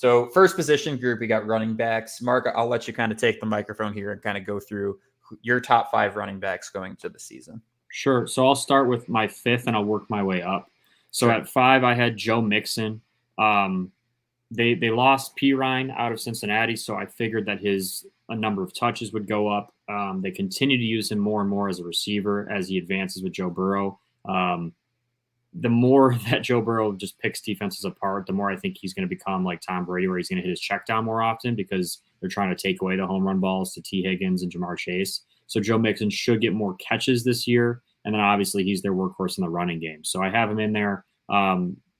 So first position group, we got running backs. Mark, I'll let you kind of take the microphone here and kind of go through your top 5 running backs going to the season. Sure. So I'll start with my 5th and I'll work my way up. So Sure. at 5, I had Joe Mixon. They lost P. Ryan out of Cincinnati, so I figured that a number of touches would go up. They continue to use him more and more as a receiver as he advances with Joe Burrow. The more that Joe Burrow just picks defenses apart, the more I think he's going to become like Tom Brady, where he's going to hit his check down more often because they're trying to take away the home run balls to T. Higgins and Jamar Chase. So Joe Mixon should get more catches this year. And then obviously he's their workhorse in the running game. So I have him in there.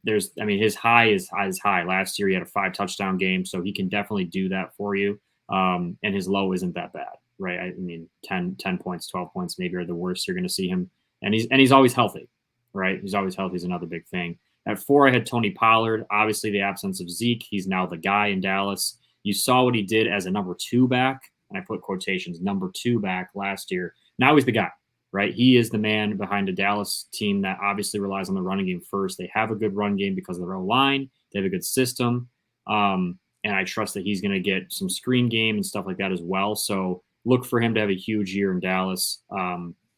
His high is high. Last year he had a 5 touchdown game, so he can definitely do that for you. And his low isn't that bad, right? I mean, 10 points, 12 points maybe are the worst you're going to see him. And he's always healthy, right? He's always healthy is another big thing. At 4, I had Tony Pollard. Obviously, the absence of Zeke. He's now the guy in Dallas. You saw what he did as a number 2 back, and I put quotations, number 2 back last year. Now he's the guy, right? He is the man behind a Dallas team that obviously relies on the running game first. They have a good run game because of their O-line. They have a good system. And I trust that he's going to get some screen game and stuff like that as well. So look for him to have a huge year in Dallas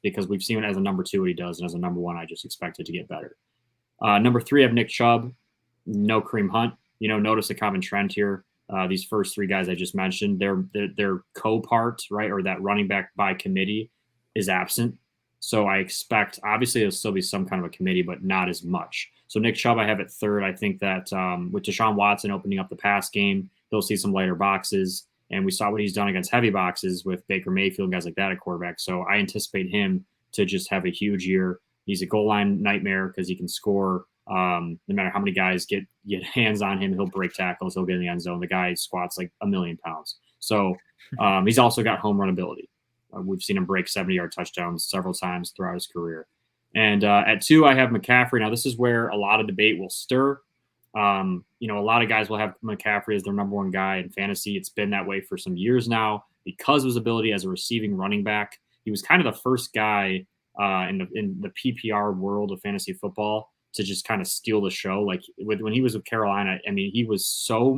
because we've seen it as a number 2 what he does, and as a number 1, I just expect it to get better. Number 3, I have Nick Chubb. No Kareem Hunt. Notice a common trend here. These first 3 guys I just mentioned, their co-part, right, or that running back by committee is absent. So I expect, obviously, there'll still be some kind of a committee, but not as much. So Nick Chubb, I have at 3rd. I think that with Deshaun Watson opening up the pass game, he'll see some lighter boxes. And we saw what he's done against heavy boxes with Baker Mayfield and guys like that at quarterback. So I anticipate him to just have a huge year. He's a goal line nightmare because he can score. No matter how many guys get hands on him, he'll break tackles. He'll get in the end zone. The guy squats like 1,000,000 pounds. So he's also got home run ability. We've seen him break 70-yard touchdowns several times throughout his career. And at 2, I have McCaffrey. Now, this is where a lot of debate will stir. A lot of guys will have McCaffrey as their number 1 guy in fantasy. It's been that way for some years now because of his ability as a receiving running back. He was kind of the first guy in the PPR world of fantasy football to just kind of steal the show. Like when he was with Carolina, I mean, he was so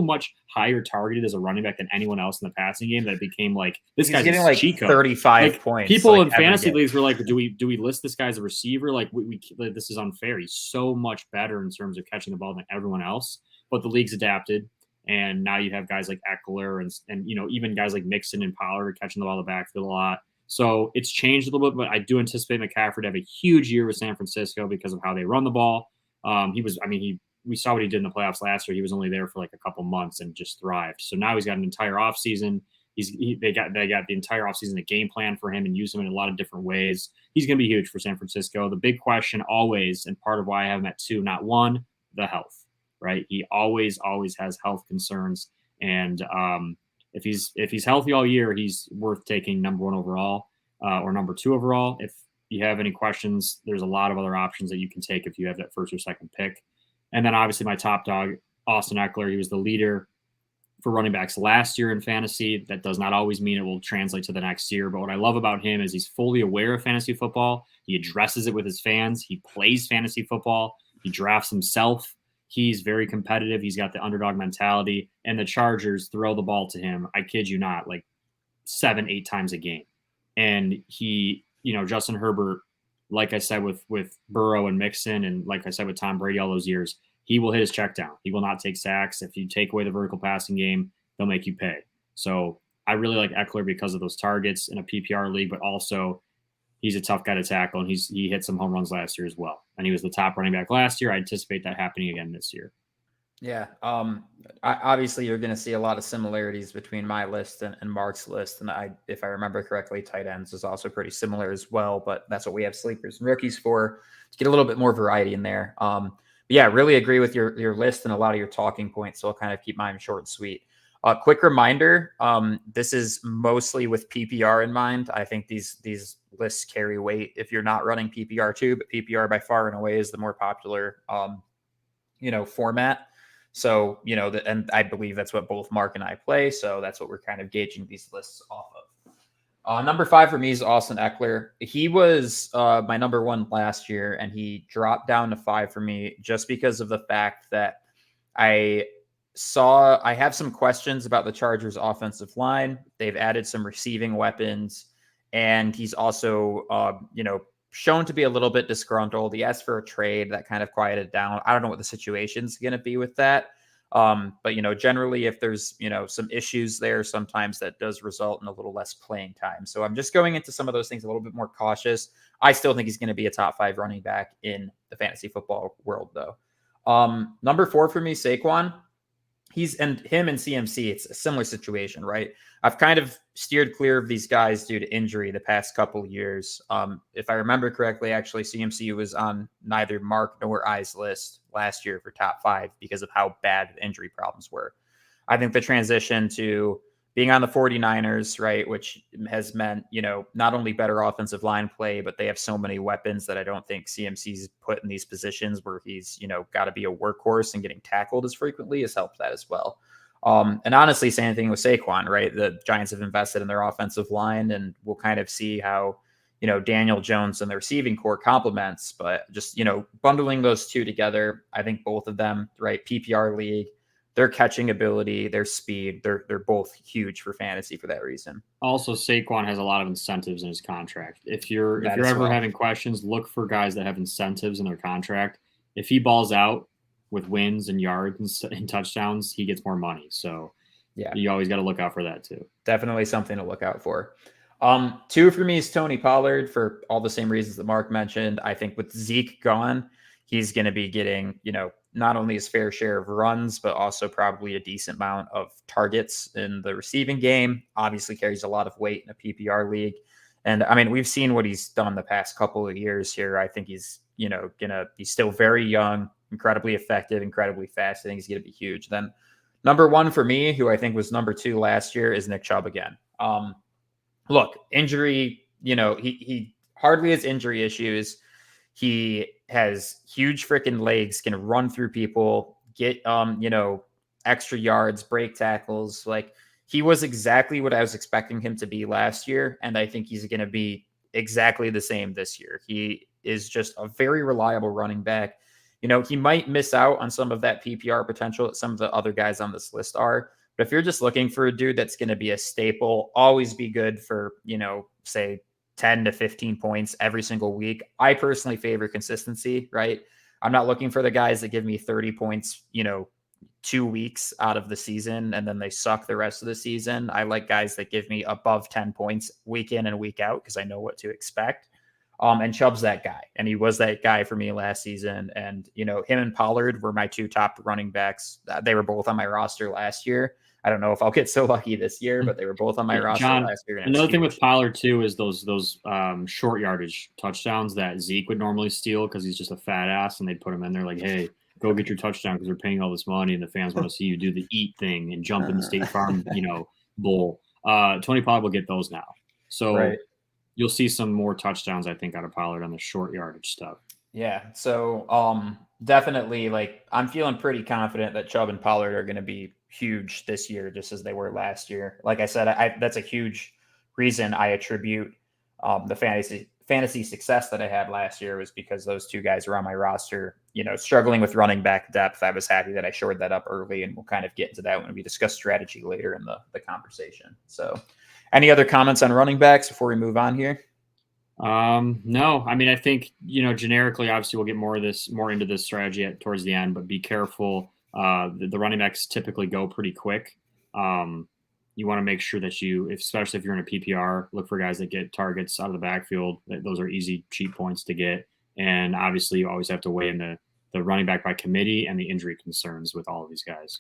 much higher targeted as a running back than anyone else in the passing game that it became like this guy's getting like Chico. 35 points. People in fantasy leagues were like, do we list this guy as a receiver? Like this is unfair. He's so much better in terms of catching the ball than everyone else. But the league's adapted, and now you have guys like Eckler and even guys like Mixon and Pollard catching the ball in the backfield a lot. So it's changed a little bit, but I do anticipate McCaffrey to have a huge year with San Francisco because of how they run the ball. We saw what he did in the playoffs last year. He was only there for like a couple months and just thrived. So now he's got an entire offseason. They got the entire offseason a game plan for him and use him in a lot of different ways. He's going to be huge for San Francisco. The big question always, and part of why I have him at 2, not 1, the health, right? He always has health concerns. And if he's healthy all year, he's worth taking number 1 overall or number 2 overall. If you have any questions, there's a lot of other options that you can take if you have that 1st or 2nd pick. And then obviously my top dog, Austin Eckler. He was the leader for running backs last year in fantasy. That does not always mean it will translate to the next year. But what I love about him is he's fully aware of fantasy football. He addresses it with his fans. He plays fantasy football. He drafts himself. He's very competitive. He's got the underdog mentality. And the Chargers throw the ball to him, I kid you not, like 7-8 times a game. And he, Justin Herbert, like I said with Burrow and Mixon, and like I said with Tom Brady all those years, he will hit his check down. He will not take sacks. If you take away the vertical passing game, they'll make you pay. So I really like Eckler because of those targets in a PPR league, but also he's a tough guy to tackle, and he hit some home runs last year as well. And he was the top running back last year. I anticipate that happening again this year. Yeah. Obviously, you're going to see a lot of similarities between my list and Mark's list. And if I remember correctly, tight ends is also pretty similar as well. But that's what we have sleepers and rookies for, to get a little bit more variety in there. But yeah, really agree with your list and a lot of your talking points. So I'll kind of keep mine short and sweet. Quick reminder, this is mostly with PPR in mind. I think these lists carry weight if you're not running PPR too, but PPR by far and away is the more popular, format. So, and I believe that's what both Mark and I play. So that's what we're kind of gauging these lists off of. Number 5 for me is Austin Eckler. He was my number 1 last year, and he dropped down to 5 for me just because of the fact that I I have some questions about the Chargers offensive line. They've added some receiving weapons, and he's also, shown to be a little bit disgruntled. He asked for a trade that kind of quieted down. I don't know what the situation's going to be with that. But generally, if there's, some issues there, sometimes that does result in a little less playing time. So I'm just going into some of those things a little bit more cautious. I still think he's going to be a top 5 running back in the fantasy football world, though. Number 4 for me, Saquon. Him and CMC, it's a similar situation, right? I've kind of steered clear of these guys due to injury the past couple of years. If I remember correctly, actually, CMC was on neither Mark nor I's list last year for top 5 because of how bad the injury problems were. I think the transition to being on the 49ers, right, which has meant, not only better offensive line play, but they have so many weapons that I don't think CMC's put in these positions where he's, got to be a workhorse and getting tackled as frequently has helped that as well. And honestly, same thing with Saquon, right? The Giants have invested in their offensive line, and we'll kind of see how, Daniel Jones and the receiving core complements, but just, bundling those two together, I think both of them, right? PPR league, their catching ability, their speed, they're both huge for fantasy for that reason. Also, Saquon has a lot of incentives in his contract. If you're ever having questions, look for guys that have incentives in their contract. If he balls out with wins and yards and touchdowns, he gets more money. So yeah, you always got to look out for that too. Definitely something to look out for. 2 for me is Tony Pollard for all the same reasons that Mark mentioned. I think with Zeke gone, he's going to be getting, not only his fair share of runs, but also probably a decent amount of targets in the receiving game. Obviously carries a lot of weight in a PPR league. And I mean, we've seen what he's done the past couple of years here. I think he's, he's still very young, incredibly effective, incredibly fast. I think he's going to be huge. Then number 1 for me, who I think was number 2 last year, is Nick Chubb again. Look, injury, he hardly has injury issues. He has huge freaking legs, can run through people, get, extra yards, break tackles. Like, he was exactly what I was expecting him to be last year. And I think he's going to be exactly the same this year. He is just a very reliable running back. He might miss out on some of that PPR potential that some of the other guys on this list are. But if you're just looking for a dude that's going to be a staple, always be good for, say 10 to 15 points every single week. I personally favor consistency, right? I'm not looking for the guys that give me 30 points, 2 weeks out of the season and then they suck the rest of the season. I like guys that give me above 10 points week in and week out because I know what to expect. And Chubb's that guy. And he was that guy for me last season. And, him and Pollard were my 2 top running backs. They were both on my roster last year. I don't know if I'll get so lucky this year, but they were both on my roster last year. Another thing with Pollard too is those short yardage touchdowns that Zeke would normally steal because he's just a fat ass, and they'd put him in there like, "Hey, go get your touchdown because we're paying all this money, and the fans want to see you do the eat thing and jump in the State Farm, bowl." Tony Pollard will get those now, so you'll see some more touchdowns, I think, out of Pollard on the short yardage stuff. Yeah, so definitely, like, I'm feeling pretty confident that Chubb and Pollard are going to be huge this year, just as they were last year. Like I said, that's a huge reason I attribute the fantasy success that I had last year was because those 2 guys were on my roster. Struggling with running back depth, I was happy that I shored that up early, and we'll kind of get into that when we discuss strategy later in the conversation. So, any other comments on running backs before we move on here? No, I mean, I think, generically, obviously we'll get more into this strategy towards the end, but be careful. The running backs typically go pretty quick. You want to make sure that especially if you're in a PPR, look for guys that get targets out of the backfield. Those are easy, cheap points to get. And obviously you always have to weigh in the running back by committee and the injury concerns with all of these guys.